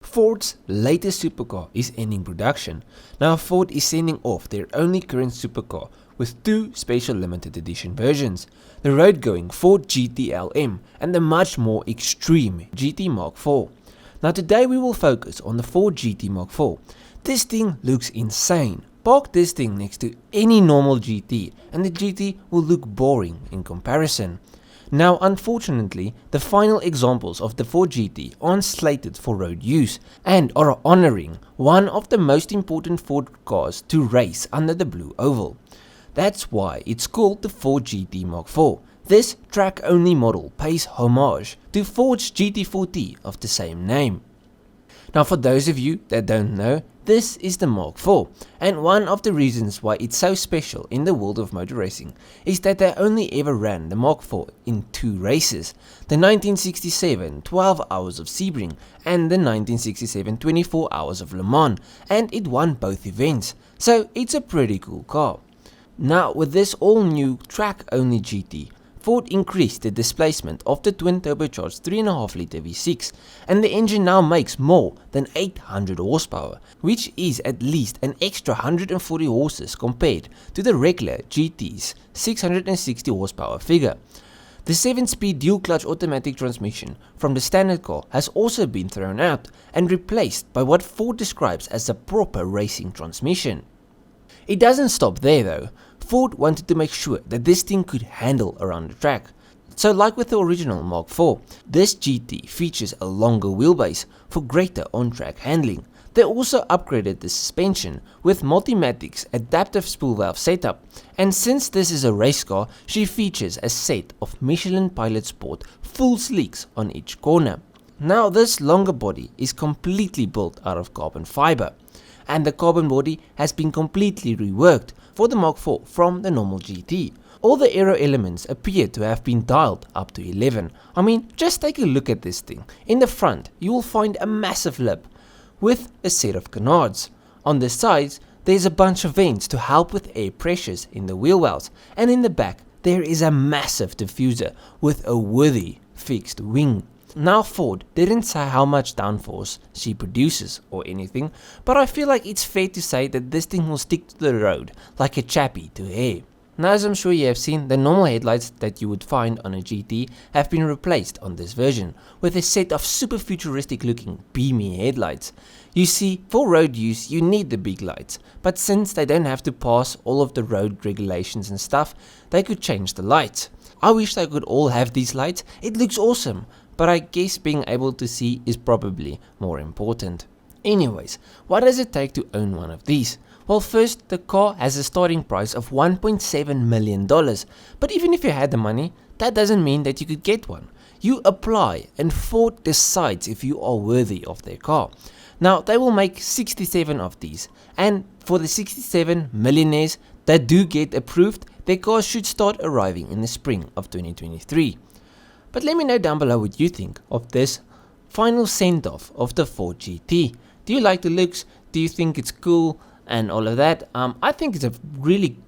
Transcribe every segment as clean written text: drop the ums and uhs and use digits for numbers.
Ford's latest supercar is ending production. Now Ford is sending off their only current supercar with two special limited edition versions, the road-going Ford GT40 and the much more extreme GT Mark IV. Now today we will focus on the Ford GT Mark IV. This thing looks insane. Park this thing next to any normal GT and the GT will look boring in comparison. Now unfortunately, the final examples of the Ford GT aren't slated for road use and are honouring one of the most important Ford cars to race under the blue oval. That's why it's called the Ford GT Mark IV. This track-only model pays homage to Ford's GT40 of the same name. Now for those of you that don't know, this is the Mark IV, and one of the reasons why it's so special in the world of motor racing is that they only ever ran the Mark IV in two races, the 1967 12 Hours of Sebring and the 1967 24 Hours of Le Mans, and it won both events, so it's a pretty cool car. Now with this all new track-only GT, Ford increased the displacement of the twin-turbocharged 3.5 litre V6 and the engine now makes more than 800 horsepower, which is at least an extra 140 horses compared to the regular GT's 660 horsepower figure. The 7-speed dual-clutch automatic transmission from the standard car has also been thrown out and replaced by what Ford describes as a proper racing transmission. It doesn't stop there though. Ford wanted to make sure that this thing could handle around the track. So like with the original Mark IV, this GT features a longer wheelbase for greater on-track handling. They also upgraded the suspension with Multimatic's adaptive spool valve setup, and since this is a race car, she features a set of Michelin Pilot Sport full sleeks on each corner. Now this longer body is completely built out of carbon fiber, and the carbon body has been completely reworked for the Mark IV from the normal GT. All the aero elements appear to have been dialed up to 11. I mean, just take a look at this thing. In the front, you will find a massive lip with a set of canards. On the sides, there's a bunch of vents to help with air pressures in the wheel wells, and in the back, there is a massive diffuser with a worthy fixed wing. Now Ford didn't say how much downforce she produces or anything, but I feel like it's fair to say that this thing will stick to the road like a chappy to air. Now as I'm sure you have seen, the normal headlights that you would find on a GT have been replaced on this version with a set of super futuristic looking beamy headlights. You see, for road use you need the big lights, but since they don't have to pass all of the road regulations and stuff, they could change the lights. I wish they could all have these lights, it looks awesome. But I guess being able to see is probably more important. Anyways, what does it take to own one of these? Well, first, the car has a starting price of $1.7 million, but even if you had the money, that doesn't mean that you could get one. You apply and Ford decides if you are worthy of their car. Now, they will make 67 of these, and for the 67 millionaires that do get approved, their cars should start arriving in the spring of 2023. But let me know down below what you think of this final send-off of the Ford GT. Do you like the looks? Do you think it's cool? And all of that? I think it's a really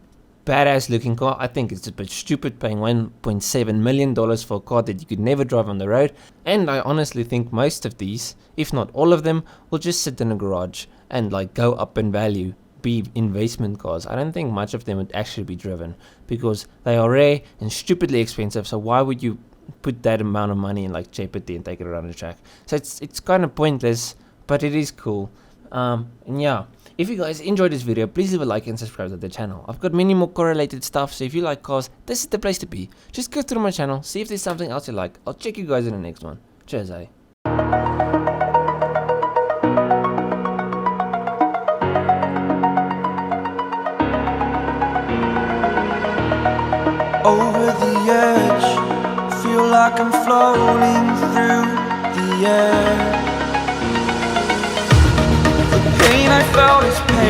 badass looking car. I think it's a bit stupid paying $1.7 million for a car that you could never drive on the road. And I honestly think most of these, if not all of them, will just sit in a garage and like go up in value, be investment cars. I don't think much of them would actually be driven because they are rare and stupidly expensive. So why would you put that amount of money in like jeopardy and take it around the track? So it's kind of pointless, but it is cool. And yeah, if you guys enjoyed this video, please leave a like and subscribe to the channel. I've got many more correlated stuff, so if you like cars, this is the place to be. Just go through my channel, see if there's something else you like. I'll check you guys in the next one. Cheers, eh? Over the edge, feel like I'm floating through the air. The pain I felt is pain.